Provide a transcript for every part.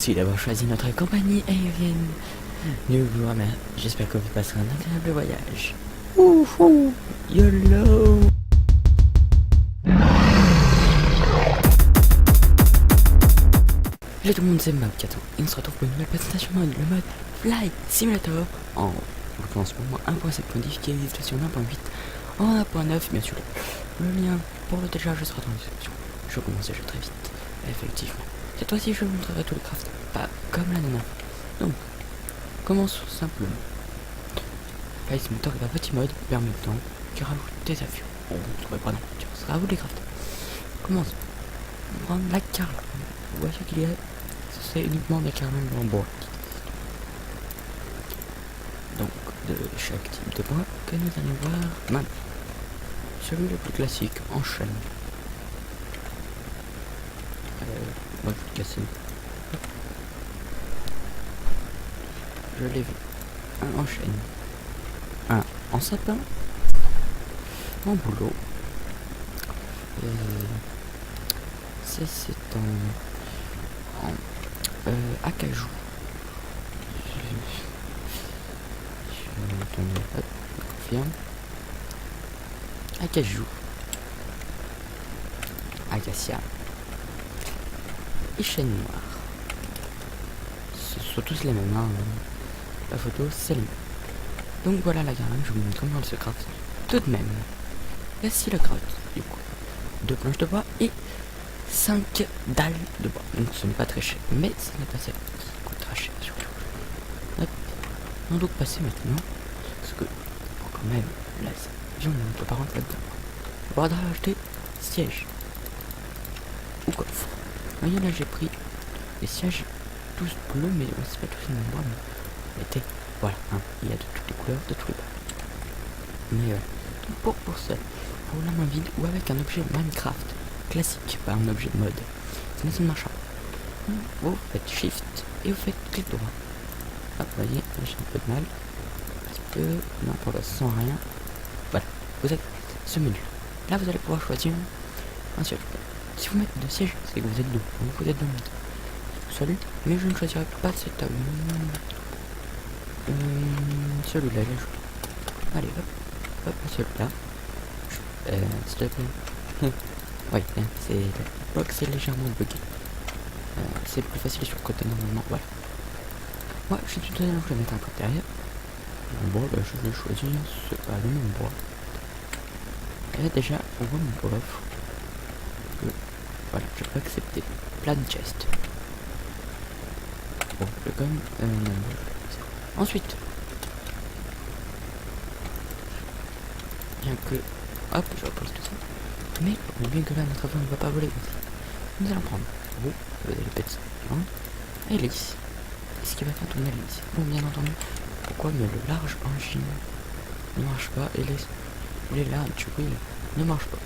Merci d'avoir choisi notre compagnie aérienne. Nous vous remercions. J'espère que vous passerez un agréable voyage. Ouhou, YOLO. Salut tout le monde, c'est Mabkato et on se retrouve pour une nouvelle présentation de le mode Flight Simulator en lancement 1.7 modifié version 1.8 en 1.9. Bien sûr, le lien pour le télécharger sera dans la description. Je commence le jeu très vite, effectivement. Cette fois-ci, je vous montrerai tous les crafts, pas comme la dernière fois. Donc, commençons simplement. Flight Simulator est un petit mode permettant qui rajoute des avions. On ne trouvait pas dans le ce sera à vous les crafts. Commençons. On va prendre la Carl. Vous voyez qu'il y a, c'est uniquement des Carmen en bois. Donc, de chaque type de bois que nous allons voir maintenant. Celui le plus classique en chêne. Moi je vais casser. Je l'ai vu. Un en chêne. Un en sapin. En boulot. Ça c'est en acajou. Je confirme. Acajou. Acacia. Et chêne noir. Ce sont tous les mêmes, hein. La photo c'est les mêmes. Donc voilà la gamme, je vous montre comment elle se craft. Tout de même. Voici le craft. Du coup, 2 planches de bois et 5 dalles de bois. Donc ce n'est pas très cher, mais ce n'est pas ça qui coûte très cher surtout. Hop. On va donc passer maintenant, parce que quand même, là, on ne peut pas rentrer là-dedans. On va rajouter siège ou coffre. Voyez là j'ai pris les sièges tous bleus, mais c'est pas tous les mêmes bois, mais était voilà, hein, il y a de toutes les couleurs, de tous les bois. Mais pour ça, pour la main vide ou avec un objet Minecraft classique, pas un objet de mode, sinon ça ne marche pas. Vous faites Shift et vous faites clic droit. Hop, vous voyez, j'ai un peu de mal. Parce que, non, pour l'instant, sans rien. Voilà, vous avez ce menu. Là, vous allez pouvoir choisir un siège. Si vous mettez 2 sièges, c'est que vous êtes 2. Donc vous êtes dans le milieu. Salut, mais je ne choisirai pas cette table. Celui-là, je... Allez, hop, celui-là. S'il te plaît. Oui, c'est... La box est légèrement buggée. C'est plus facile sur le côté normalement, voilà. Moi, je suis tout à l'heure, je vais mettre un côté derrière. Bon, bah, je vais choisir ce pas le même bois. Et là, déjà, on voit mon bois. Voilà, je peux accepter. Plan chest. Bon, je vais quand même... Ensuite, bien que... Hop, je repose tout ça. Mais, bien que là, notre avion ne va pas voler. Nous allons prendre... vous allez péter ça. Hélice. Est-ce qu'il va faire tourner l'hélice? Bon, bien entendu. Pourquoi mais le large engine ne marche pas et les large wheels ne marchent pas?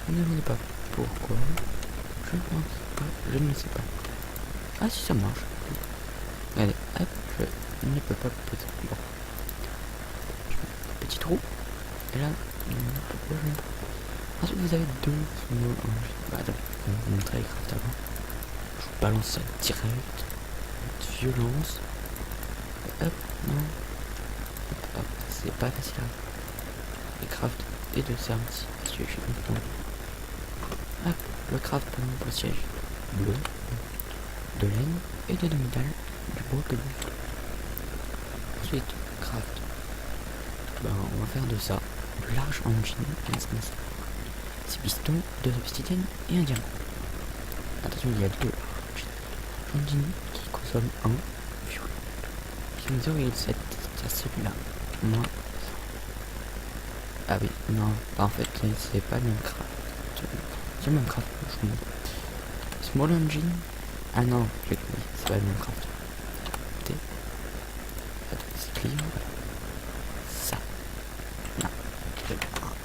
Je ne me demandez pas pourquoi. Je pense pas. Je ne sais pas. Ah si ça marche. Allez, hop, je ne peux pas poser. Bon. Je mets un petit trou. Et là, pourquoi je ne peux pas. Ensuite vous avez 2 small engines. Bah attends, je vais vous montrer les crafts avant. Je vous balance ça direct. Violence. Hop, non. Hop, c'est pas facile à les craft et de service. Siège bleu. Hop, le craft pour le siège bleu, de laine et de demi-dalle du bois que vous. Ensuite, craft. Ben, on va faire de ça. Du large engine, 6 pistons, 2 obsidiennes et un diamant. Attention, il y a 2 engines qui consomment 1 fuel. Qui nous 0,7, c'est celui-là. Moi. Ah oui, non, en fait, c'est pas le même craft. C'est le même craft, je vous montre. Small engine. Ah non, c'est pas le même craft. Attends, c'est clean. Ça. Non.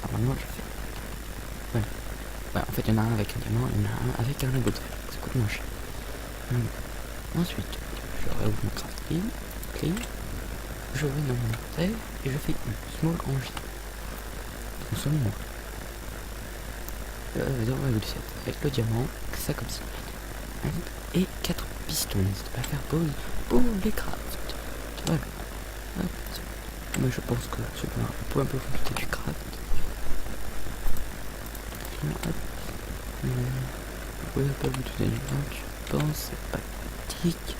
Normalement, je fais. Ouais. Ouais, en fait, il y en a un avec un diamant, il y en a un avec un lingot de fer. Ça coûte moins cher. Ensuite, je réouvre mon craft clean. Je vais dans mon save et je fais une small engine. Consomme moins. 0,7 avec le diamant, ça comme ça. Et 4 piston, n'hésitez pas à faire pause pour les crafts. Voilà. Hop. Mais je pense que c'est un peu compliqué du craft. Hop. Vous pouvez pas vous donner du temps, je pense, c'est pratique.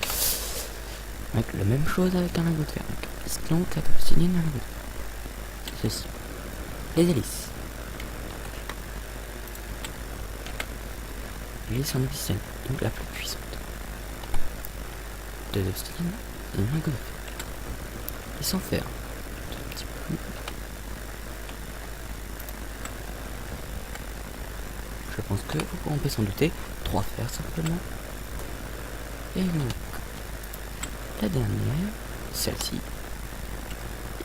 Avec la même chose avec un lingot de fer. Donc, piston, 4 obsidiennes, un lingot de fer. Ceci. Les hélices. L'hélice en obsidienne, donc la plus puissante. 2 obsidiennes et un lingot de fer. Et sans fer. Un petit peu. Je pense que on peut s'en douter. 3 fers simplement. Et donc, la dernière, celle-ci.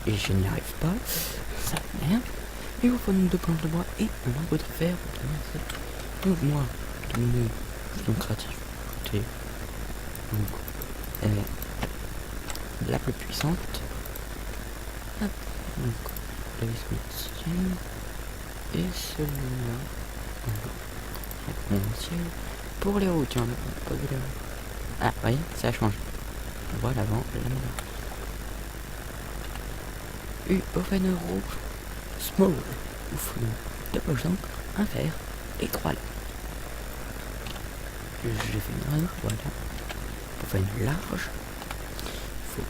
Et je n'y arrive pas. Ça merde. Il vous faut donc 2 planches de bois et un lingot de fer. Donc moi, de mon donc créatif. Écoutez. Donc, la plus puissante. Hop. Donc, la vis médecine. Et celui-là. Mon ciel. Pour les roues, tiens, on n'a pas vu les roues. Ah, voyez, ça a changé. On voit l'avant, le oven rouge. Small. Ouf, deux poches d'encre, un fer et 3 laines. J'ai fait une erreur, voilà. Pour faire une large, il faut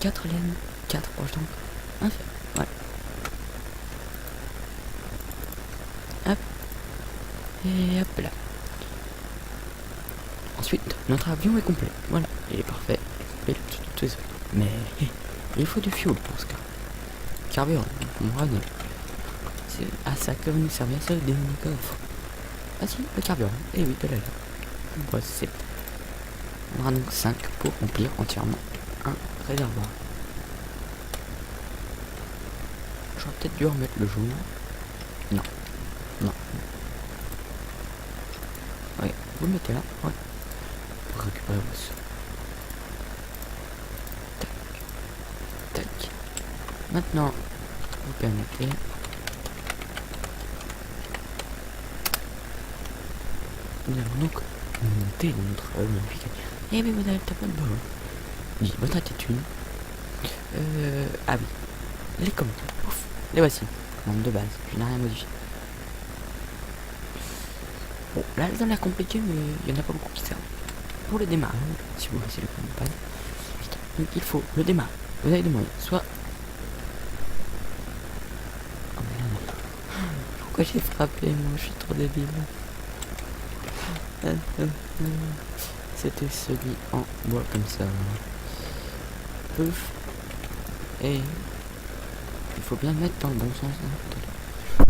4 laines, 4 poches d'encre, un fer. Voilà. Hop. Et hop là. Ensuite, notre avion est complet. Voilà, il est parfait. Il est complet. Mais il faut du fuel pour ce cas. Carburant, moi non. C'est à ça que nous servir ça des coffres. Ah si, le carburant. Et oui, de là. Bon, c'est. On aura donc 5 pour remplir entièrement un réservoir. J'aurais peut-être dû remettre le jaune. Non. Non. Ouais, vous le mettez là. Ouais. Pour récupérer vos. Tac. Tac. Maintenant, vous permettez. Nous allons donc monter dans notre magnifique. Et bien, vous avez le tableau de bord. Dis, votre attitude. Ah oui. Les commandes. Ouf. Les voici. Commandes de base. Je n'ai rien modifié. Bon, là, elles ont l'air compliquées, mais il n'y en a pas beaucoup qui servent. Pour le démarrage, si vous laissez le commande pad, donc il faut le démarrage. Vous avez deux moyens. Soit. Oh merde. Pourquoi j'ai frappé, moi? Je suis trop débile. C'était celui en bois comme ça. Pouf. Et il faut bien le mettre dans le bon sens.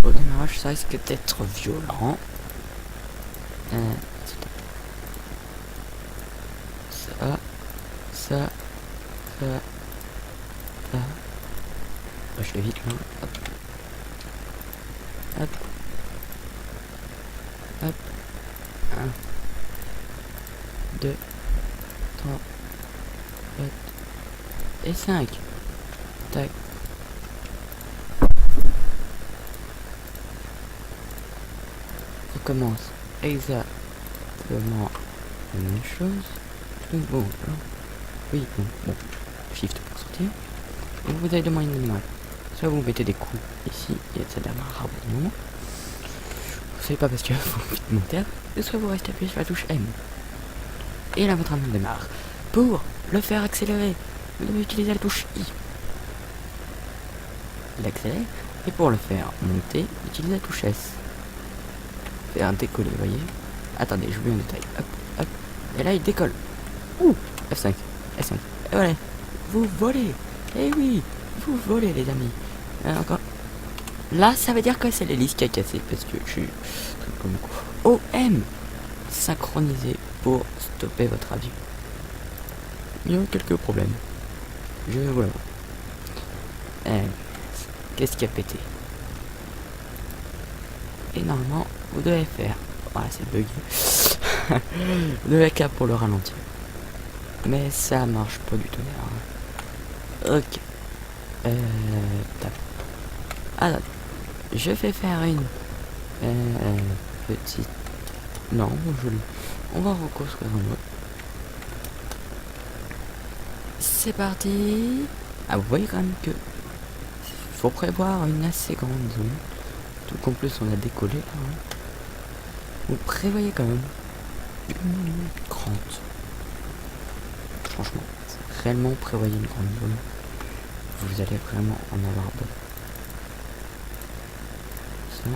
Au démarrage, ça risque d'être violent. Ça. Je vais vite là. Hop. Hop. Hop. 1, 2, 3, 4 et 5. Tac. On commence exactement la même chose. Donc bon, là. Oui, bon. Shift pour sortir. Et vous avez deux moyens de démarrer. Soit vous mettez des coups ici, et ça démarrera au bout d'un moment. Vous savez pas parce qu'il faut vite monter. Et soit vous restez appuyé sur la touche M. Et là votre avion démarre. Pour le faire accélérer, vous devez utiliser la touche I. Il accélère. Et pour le faire monter, utilisez la touche S. Faire décoller, vous voyez. Attendez, je vous mets en détail. Hop, hop. Et là il décolle. Ouh, F5, F5. Et voilà. Vous volez. Eh oui, vous volez les amis. Encore. Là, ça veut dire que c'est l'hélice qui a cassé parce que je suis comme OM synchronisé pour stopper votre avion. Il y a quelques problèmes. Je voilà. Qu'est-ce qui a pété? Et normalement, vous devez faire. Voilà, c'est bugué. Vous devez cap pour le ralentir. Mais ça marche pas du tout. Ok. Tac. Alors, je vais faire une petite. Non, on va reconstruire un autre. C'est parti. Ah, vous voyez quand même que faut prévoir une assez grande zone. Tout qu'en plus on a décollé là. Hein. Vous prévoyez quand même une grande zone. Franchement, réellement prévoyez une grande zone. Vous allez vraiment en avoir besoin. Ça,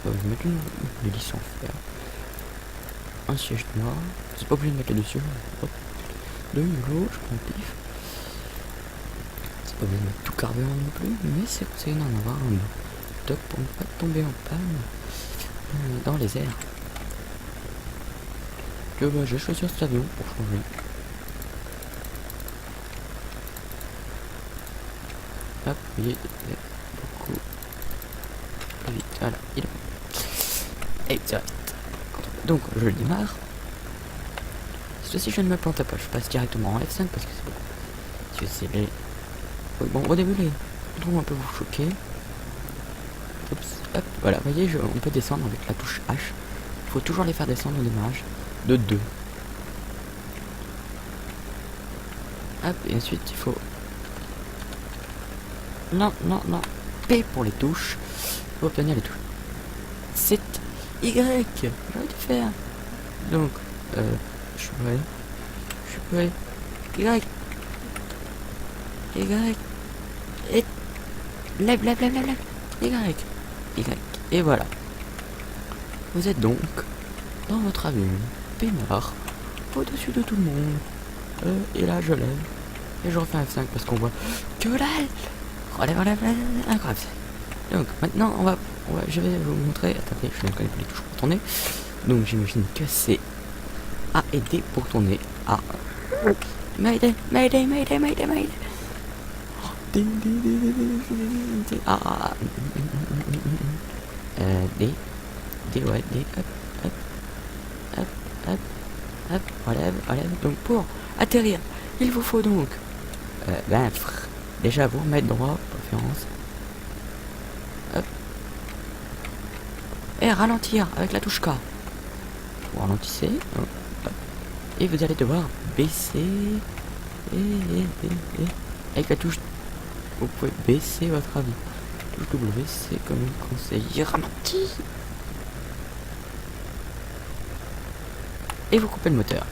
on va vous mettre une hélice en fer. Un siège noir. C'est pas obligé de mettre là-dessus. Hop. De l'eau, je prends le pif. C'est pas obligé de mettre tout carburant non plus, mais c'est conseillé d'en avoir un top pour ne pas tomber en panne dans les airs. Que bah, je vais choisir cet avion pour changer. Hop, vous voyez, beaucoup plus vite. Voilà, il est bon. Exact. Donc, je le démarre. Ceci, je ne me plante pas, je passe directement en F5 parce que c'est beaucoup. Parce que c'est les... Bon, au début, les trous un peu vous choquer. Oups, hop, voilà, vous voyez, on peut descendre avec la touche H. Il faut toujours les faire descendre au démarrage de 2. Hop, et ensuite, il faut... Non, non, non. P pour les touches. Il faut obtenir les touches. C'est Y. J'aurais dû faire. Donc, je suis prêt. Je suis prêt. Y. Y. Et... Lève, lève, lève, lève, lève. Y. Y. Et voilà. Vous êtes donc dans votre avion, peinard, au-dessus de tout le monde. Et là, je lève. Et je refais un F5 parce qu'on voit que dalle. Relève, relève, relève. Incroyable. Donc, maintenant, je vais vous montrer. Attendez, je ne connais pas les touches pour tourner. Donc, j'imagine que c'est A et D pour tourner. A. Mayday, mayday, mayday, mayday, mayday. A. D. D, ouais, D. Hop, hop, hop, hop, hop. Relève, relève. Donc, pour atterrir, il vous faut donc déjà vous remettre droit, préférence. Hop. Et ralentir avec la touche K. Vous ralentissez. Hop, hop. Et vous allez devoir baisser. Et. Avec la touche, vous pouvez baisser votre avion. Touche W, c'est comme une conseil. Ralentis. Et vous coupez le moteur.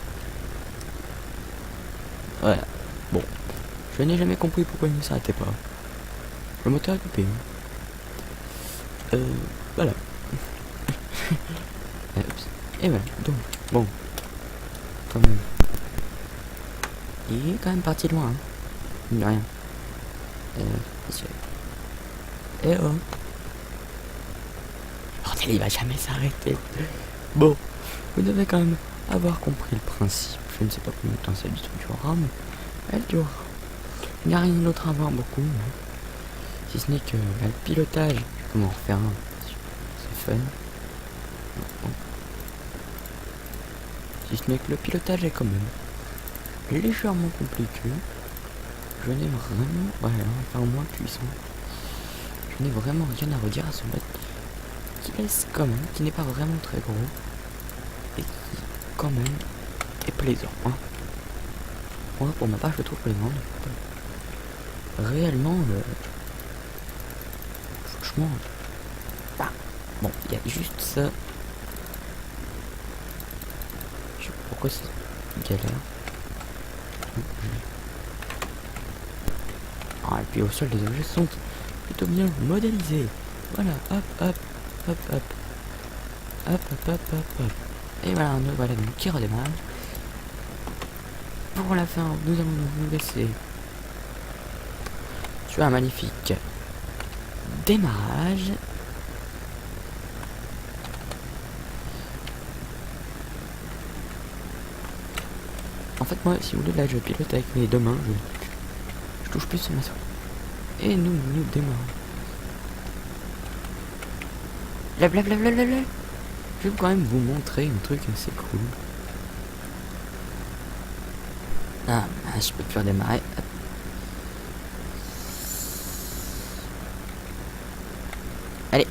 Voilà. Bon. Je n'ai jamais compris pourquoi il ne s'arrêtait pas. Le moteur est coupé. Voilà. Et voilà. Donc, bon. Quand même. Il est quand même parti loin. Hein. Il n'y a rien. Et oh. Bordel, il va jamais s'arrêter. Bon. Vous devez quand même avoir compris le principe. Je ne sais pas combien de temps cette vidéo durera, mais elle durera. Il n'y a rien d'autre à voir beaucoup. Hein. Si ce n'est que là, le pilotage. Comment refaire un. C'est fun. Bon. Si ce n'est que le pilotage est quand même légèrement compliqué. Je n'ai vraiment... Voilà, enfin moins puissant. Je n'ai vraiment rien à redire à ce mode. Qui laisse quand même, qui n'est pas vraiment très gros. Et qui, quand même, est plaisant. Hein. Moi, pour ma part, je le trouve plaisant. Réellement, franchement... Ah, bon, il y a juste ça. Je sais pas pourquoi c'est galère. Ah, et puis au sol, les objets sont plutôt bien modélisés. Voilà, hop, hop, hop, hop. Hop, hop, hop, hop, hop. Et voilà, voilà donc qui redémarre. Pour la fin, nous allons nous laisser sur un magnifique démarrage. En fait, moi, si vous voulez, là, je pilote avec mes deux mains. Je touche plus sur ma souris. Et nous démarrons. Lève, lève, lève, lève, lève, lève. Je vais quand même vous montrer un truc assez cool. Ah, je peux plus redémarrer. Hop. Allez.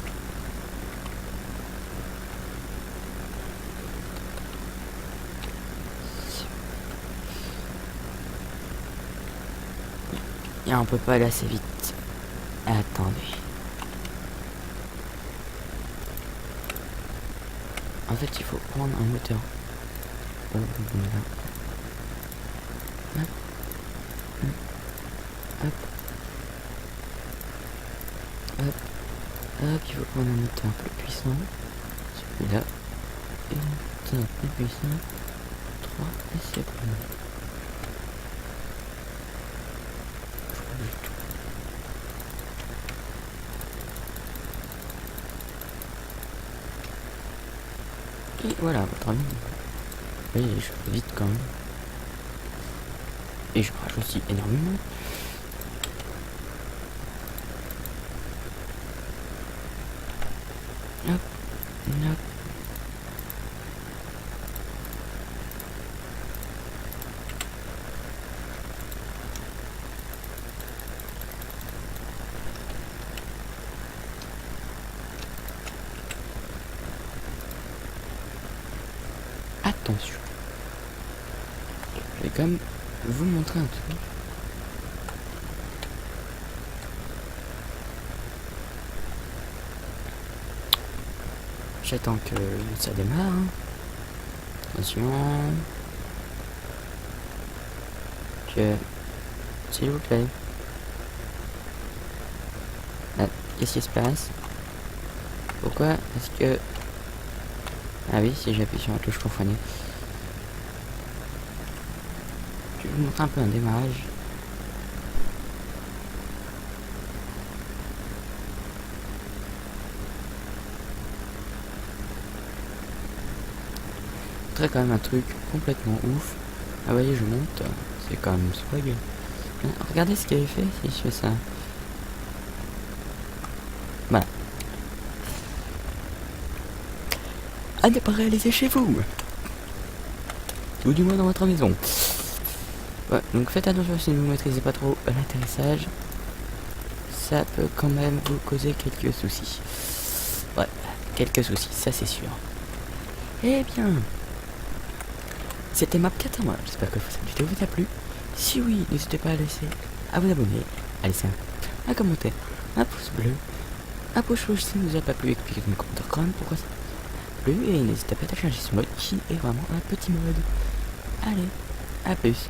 Et on peut pas aller assez vite. Attendez. En fait, il faut prendre un moteur. Oh, bon, là. Hop. Hop. Hop. Hop, il faut prendre un moteur plus puissant. Celui-là. Et un moteur plus puissant. 3. Et c'est bon. Et voilà, votre ami. Oui, je fais vite quand même. Et je crache aussi énormément. Hop, hop. Attention. Je vais quand même vous montrer un truc. J'attends que ça démarre. Hein. Attention. S'il vous plaît. Là, qu'est-ce qui se passe? Pourquoi est-ce que... Ah oui, si j'appuie sur la touche pour freiner. Je vais vous montrer un peu un démarrage. Très quand même un truc complètement ouf. Ah voyez, je monte. C'est quand même swag. Regardez ce qu'il avait fait si je fais ça. Voilà. À ne pas réaliser chez vous. Ou du moins dans votre maison. Ouais, donc faites attention si vous ne maîtrisez pas trop l'atterrissage. Ça peut quand même vous causer quelques soucis. Ouais, quelques soucis, ça c'est sûr. Eh bien, c'était Map 4 à moi. J'espère que cette vidéo vous a plu. Si oui, n'hésitez pas à vous abonner, à laisser un commentaire, un pouce bleu, un pouce rouge si vous a pas plu, expliquez dans le commentaire quand même pourquoi ça plu, et n'hésitez pas à changer ce mode qui est vraiment un petit mode. Allez, à plus.